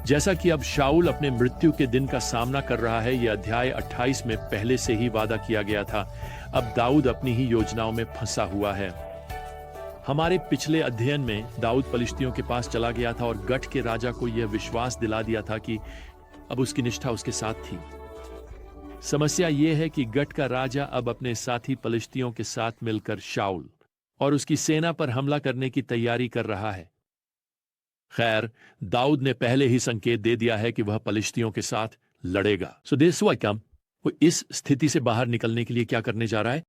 जैसा कि अब शाऊल अपने मृत्यु के दिन का सामना कर रहा है, यह अध्याय 28 में पहले से ही वादा किया गया था। अब दाऊद अपनी ही योजनाओं में फंसा हुआ है। हमारे पिछले अध्ययन में दाऊद पलिश्तियों के पास चला गया था और गठ के राजा को यह विश्वास दिला दिया था कि अब उसकी निष्ठा उसके साथ थी। समस्या यह है कि गठ का राजा अब अपने साथी पलिश्तियों के साथ मिलकर शाऊल और उसकी सेना पर हमला करने की तैयारी कर रहा है। खैर, दाऊद ने पहले ही संकेत दे दिया है कि वह पलिश्तियों के साथ लड़ेगा। सो दिस व्हाई कम, वो इस स्थिति से बाहर निकलने के लिए क्या करने जा रहा है?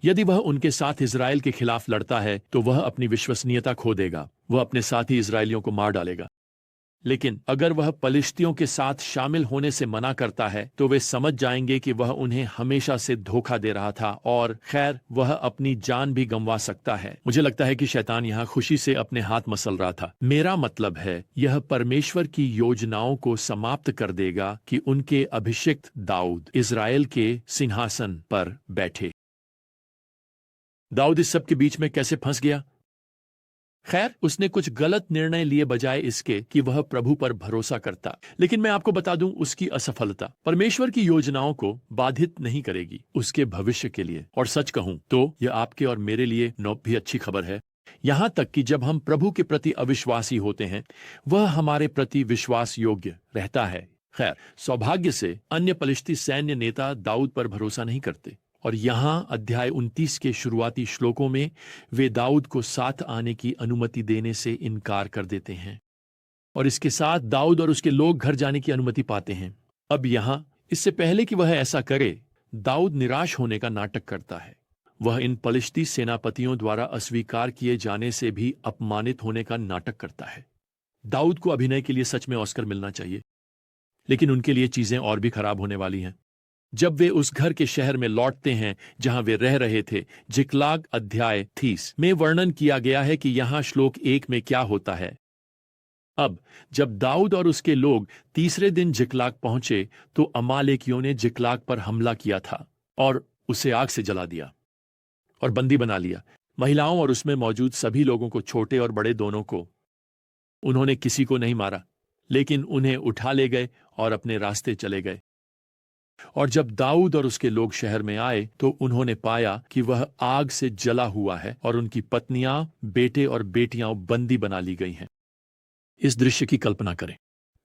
यदि वह उनके साथ इजराइल के खिलाफ लड़ता है तो वह अपनी विश्वसनीयता खो देगा, वह अपने साथी इजरायलियों को मार डालेगा। लेकिन अगर वह पलिश्तियों के साथ शामिल होने से मना करता है तो वे समझ जाएंगे कि वह उन्हें हमेशा से धोखा दे रहा था और खैर वह अपनी जान भी गंवा सकता है। मुझे लगता है कि शैतान यहाँ खुशी से अपने हाथ मसल रहा था। मेरा मतलब है यह परमेश्वर की योजनाओं को समाप्त कर देगा कि उनके अभिषिक्त दाऊद इजराइल के सिंहासन पर बैठे। दाऊद इस सब के बीच में कैसे फंस गया? खैर, उसने कुछ गलत निर्णय लिए बजाय इसके कि वह प्रभु पर भरोसा करता। लेकिन मैं आपको बता दूं, उसकी असफलता परमेश्वर की योजनाओं को बाधित नहीं करेगी उसके भविष्य के लिए। और सच कहूं तो यह आपके और मेरे लिए भी अच्छी खबर है। यहां तक कि जब हम प्रभु के प्रति अविश्वासी होते हैं, वह हमारे प्रति विश्वास योग्य रहता है। खैर, सौभाग्य से अन्य पलिश्ती सैन्य नेता दाऊद पर भरोसा नहीं करते और यहां अध्याय 29 के शुरुआती श्लोकों में वे दाऊद को साथ आने की अनुमति देने से इनकार कर देते हैं और इसके साथ दाऊद और उसके लोग घर जाने की अनुमति पाते हैं। अब यहां इससे पहले कि वह ऐसा करे, दाऊद निराश होने का नाटक करता है। वह इन पलिश्ती सेनापतियों द्वारा अस्वीकार किए जाने से भी अपमानित होने का नाटक करता है। दाऊद को अभिनय के लिए सच में ऑस्कर मिलना चाहिए, लेकिन उनके लिए चीजें और भी खराब होने वाली हैं। जब वे उस घर के शहर में लौटते हैं जहां वे रह रहे थे, जिकलाग अध्याय 30 में वर्णन किया गया है कि यहां श्लोक 1 में क्या होता है। अब जब दाऊद और उसके लोग तीसरे दिन जिकलाग पहुंचे तो अमालेकियों ने जिकलाग पर हमला किया था और उसे आग से जला दिया और बंदी बना लिया, महिलाओं और उसमें मौजूद सभी लोगों को, छोटे और बड़े दोनों को। उन्होंने किसी को नहीं मारा, लेकिन उन्हें उठा ले गए और अपने रास्ते चले गए। और जब दाऊद और उसके लोग शहर में आए तो उन्होंने पाया कि वह आग से जला हुआ है और उनकी पत्नियां, बेटे और बेटियां बंदी बना ली गई हैं। इस दृश्य की कल्पना करें।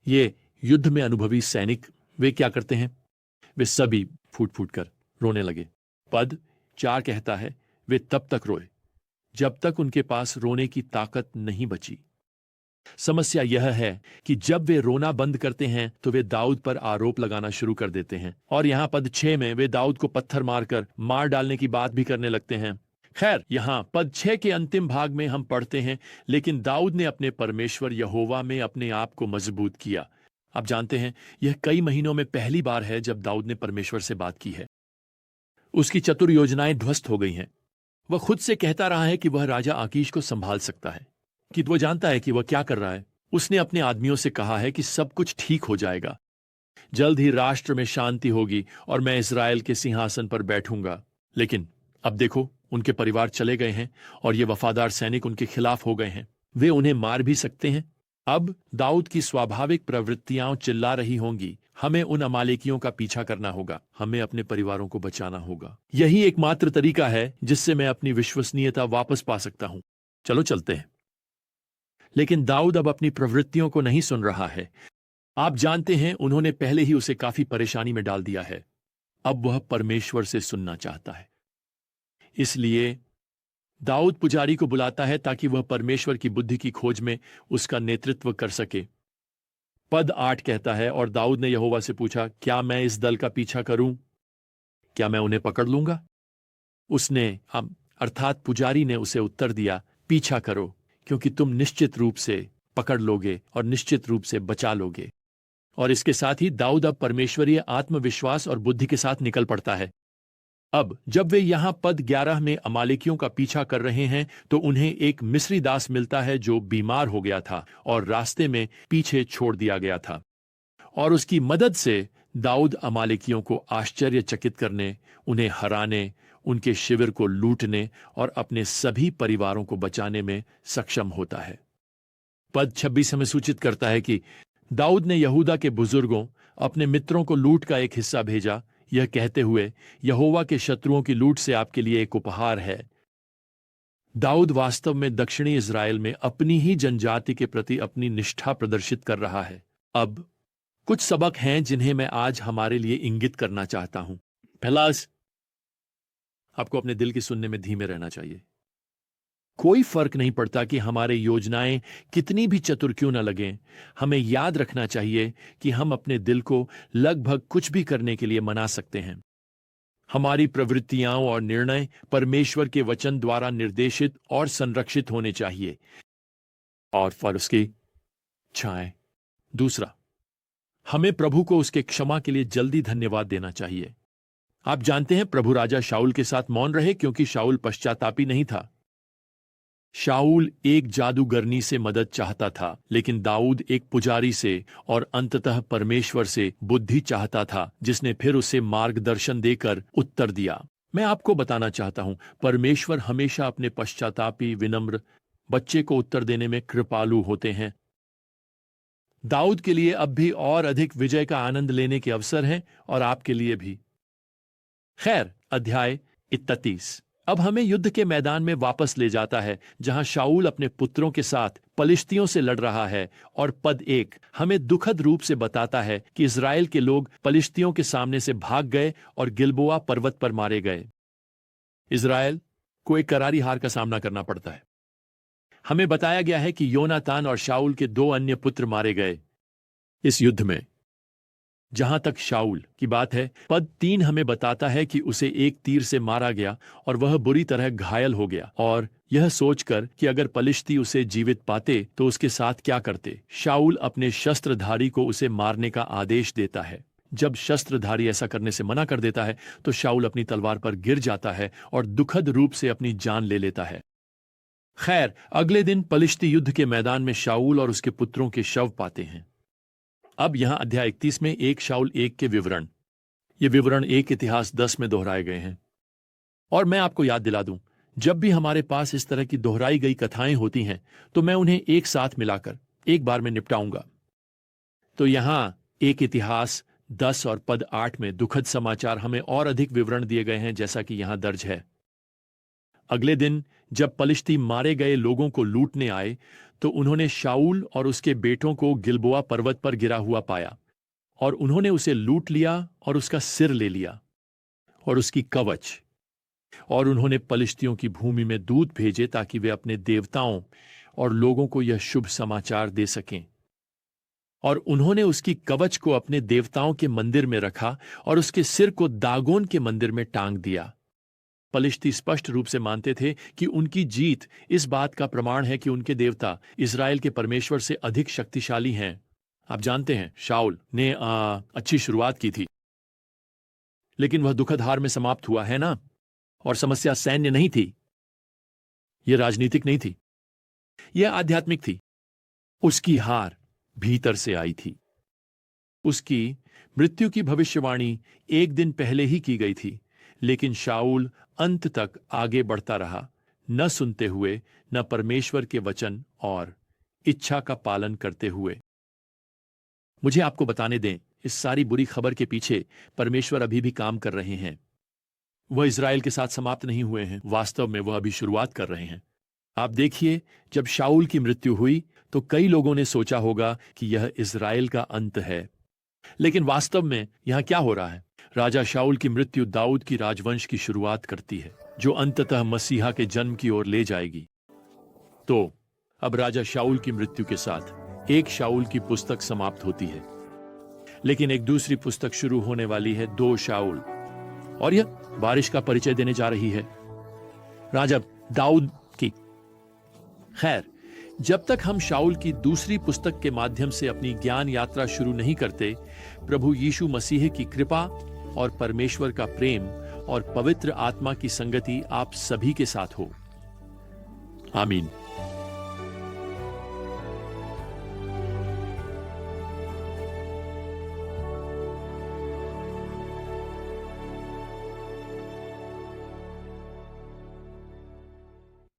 ये युद्ध में अनुभवी सैनिक, वे क्या करते हैं? वे सभी फूट फूट कर रोने लगे। पद 4 कहता है, वे तब तक रोए जब तक उनके पास रोने की ताकत नहीं बची। समस्या यह है कि जब वे रोना बंद करते हैं तो वे दाऊद पर आरोप लगाना शुरू कर देते हैं और यहां पद 6 में वे दाऊद को पत्थर मारकर मार डालने की बात भी करने लगते हैं। खैर, यहां पद 6 के अंतिम भाग में हम पढ़ते हैं, लेकिन दाऊद ने अपने परमेश्वर यहोवा में अपने आप को मजबूत किया। आप जानते हैं, यह कई महीनों में पहली बार है जब दाऊद ने परमेश्वर से बात की है। उसकी चतुर योजनाएं ध्वस्त हो गई हैं। वह खुद से कहता रहा है कि वह राजा आकीश को संभाल सकता है, कि वो जानता है कि वह क्या कर रहा है। उसने अपने आदमियों से कहा है कि सब कुछ ठीक हो जाएगा, जल्द ही राष्ट्र में शांति होगी और मैं इजराइल के सिंहासन पर बैठूंगा। लेकिन अब देखो, उनके परिवार चले गए हैं और ये वफादार सैनिक उनके खिलाफ हो गए हैं। वे उन्हें मार भी सकते हैं। अब दाऊद की स्वाभाविक प्रवृत्तियां चिल्ला रही होंगी, हमें उन अमालेकियों का पीछा करना होगा, हमें अपने परिवारों को बचाना होगा। यही एकमात्र तरीका है जिससे मैं अपनी विश्वसनीयता वापस पा सकता हूं। चलो चलते हैं। लेकिन दाऊद अब अपनी प्रवृत्तियों को नहीं सुन रहा है। आप जानते हैं, उन्होंने पहले ही उसे काफी परेशानी में डाल दिया है। अब वह परमेश्वर से सुनना चाहता है। इसलिए दाऊद पुजारी को बुलाता है ताकि वह परमेश्वर की बुद्धि की खोज में उसका नेतृत्व कर सके। पद 8 कहता है, और दाऊद ने यहोवा से पूछा, क्या मैं इस दल का पीछा करूं? क्या मैं उन्हें पकड़ लूंगा? उसने अर्थात पुजारी ने उसे उत्तर दिया, पीछा करो, क्योंकि तुम निश्चित रूप से पकड़ लोगे और निश्चित रूप से बचा लोगे। और इसके साथ ही दाऊद अब परमेश्वरीय आत्मविश्वास और बुद्धि के साथ निकल पड़ता है। अब जब वे यहां पद 11 में अमालेकियों का पीछा कर रहे हैं तो उन्हें एक मिस्री दास मिलता है जो बीमार हो गया था और रास्ते में पीछे छोड़ दिया गया था। और उसकी मदद से दाऊद अमालेकियों को आश्चर्यचकित करने, उन्हें हराने, उनके शिविर को लूटने और अपने सभी परिवारों को बचाने में सक्षम होता है। पद 26 हमें सूचित करता है कि दाऊद ने यहूदा के बुजुर्गों, अपने मित्रों को लूट का एक हिस्सा भेजा, यह कहते हुए, यहोवा के शत्रुओं की लूट से आपके लिए एक उपहार है। दाऊद वास्तव में दक्षिणी इज़राइल में अपनी ही जनजाति के प्रति अपनी निष्ठा प्रदर्शित कर रहा है। अब कुछ सबक हैं जिन्हें मैं आज हमारे लिए इंगित करना चाहता हूं। पहला, आपको अपने दिल की सुनने में धीमे रहना चाहिए। कोई फर्क नहीं पड़ता कि हमारे योजनाएं कितनी भी चतुर क्यों न लगें, हमें याद रखना चाहिए कि हम अपने दिल को लगभग कुछ भी करने के लिए मना सकते हैं। हमारी प्रवृत्तियां और निर्णय परमेश्वर के वचन द्वारा निर्देशित और संरक्षित होने चाहिए। और फिर उसकी छाएं। दूसरा, हमें प्रभु को उसके क्षमा के लिए जल्दी धन्यवाद देना चाहिए। आप जानते हैं, प्रभु राजा शाऊल के साथ मौन रहे क्योंकि शाऊल पश्चातापी नहीं था। शाऊल एक जादूगरनी से मदद चाहता था, लेकिन दाऊद एक पुजारी से और अंततः परमेश्वर से बुद्धि चाहता था, जिसने फिर उसे मार्गदर्शन देकर उत्तर दिया। मैं आपको बताना चाहता हूं, परमेश्वर हमेशा अपने पश्चातापी विनम्र बच्चे को उत्तर देने में कृपालु होते हैं। दाऊद के लिए अब भी और अधिक विजय का आनंद लेने के अवसर हैं और आपके लिए भी। खैर, अध्याय 31 अब हमें युद्ध के मैदान में वापस ले जाता है, जहां शाऊल अपने पुत्रों के साथ पलिश्तियों से लड़ रहा है। और पद 1 हमें दुखद रूप से बताता है कि इज़राइल के लोग पलिश्तियों के सामने से भाग गए और गिलबोआ पर्वत पर मारे गए। इज़राइल को एक करारी हार का सामना करना पड़ता है। हमें बताया गया है कि योनातान और शाऊल के 2 अन्य पुत्र मारे गए इस युद्ध में। जहां तक शाऊल की बात है, पद 3 हमें बताता है कि उसे एक तीर से मारा गया और वह बुरी तरह घायल हो गया। और यह सोचकर कि अगर पलिश्ती उसे जीवित पाते तो उसके साथ क्या करते, शाऊल अपने शस्त्रधारी को उसे मारने का आदेश देता है। जब शस्त्रधारी ऐसा करने से मना कर देता है तो शाऊल अपनी तलवार पर गिर जाता है और दुखद रूप से अपनी जान ले लेता है। खैर, अगले दिन पलिश्ती युद्ध के मैदान में शाऊल और उसके पुत्रों के शव पाते हैं। अब यहां अध्याय 31 में 1 शाऊल 1 के विवरण, ये विवरण 1 इतिहास 10 में दोहराए गए हैं। और मैं आपको याद दिला दूं, जब भी हमारे पास इस तरह की दोहराई गई कथाएं होती हैं तो मैं उन्हें एक साथ मिलाकर एक बार में निपटाऊंगा। तो यहां 1 इतिहास 10 और पद 8 में दुखद समाचार हमें और अधिक विवरण दिए गए हैं, जैसा कि यहां दर्ज है। अगले दिन जब पलिश्ती मारे गए लोगों को लूटने आए तो उन्होंने शाऊल और उसके बेटों को गिलबोआ पर्वत पर गिरा हुआ पाया और उन्होंने उसे लूट लिया और उसका सिर ले लिया और उसकी कवच। और उन्होंने पलिश्तियों की भूमि में दूत भेजे ताकि वे अपने देवताओं और लोगों को यह शुभ समाचार दे सकें। और उन्होंने उसकी कवच को अपने देवताओं के मंदिर में रखा और उसके सिर को दागोन के मंदिर में टांग दिया। पलिश्ती स्पष्ट रूप से मानते थे कि उनकी जीत इस बात का प्रमाण है कि उनके देवता इज़राइल के परमेश्वर से अधिक शक्तिशाली हैं। आप जानते हैं, शाऊल ने अच्छी शुरुआत की थी, लेकिन वह दुखद हार में समाप्त हुआ है ना। और समस्या सैन्य नहीं थी, यह राजनीतिक नहीं थी, यह आध्यात्मिक थी। उसकी हार भीतर से आई थी। उसकी मृत्यु की भविष्यवाणी एक दिन पहले ही की गई थी, लेकिन शाऊल अंत तक आगे बढ़ता रहा, न सुनते हुए, न परमेश्वर के वचन और इच्छा का पालन करते हुए। मुझे आपको बताने दें, इस सारी बुरी खबर के पीछे परमेश्वर अभी भी काम कर रहे हैं। वह इज़राइल के साथ समाप्त नहीं हुए हैं, वास्तव में वह अभी शुरुआत कर रहे हैं। आप देखिए, जब शाऊल की मृत्यु हुई तो कई लोगों ने सोचा होगा कि यह इज़राइल का अंत है, लेकिन वास्तव में यहां क्या हो रहा है? राजा शाऊल की मृत्यु दाऊद की राजवंश की शुरुआत करती है, जो अंततः मसीहा के जन्म की ओर ले जाएगी। तो अब राजा शाऊल की मृत्यु के साथ 1 शाऊल की पुस्तक समाप्त होती है, लेकिन एक दूसरी पुस्तक शुरू होने वाली है, 2 शाऊल, और यह बारिश का परिचय देने जा रही है, राजा दाऊद की। खैर, जब तक हम शाऊल की दूसरी पुस्तक के माध्यम से अपनी ज्ञान यात्रा शुरू नहीं करते, प्रभु यीशु मसीह की कृपा और परमेश्वर का प्रेम और पवित्र आत्मा की संगति आप सभी के साथ हो। आमीन।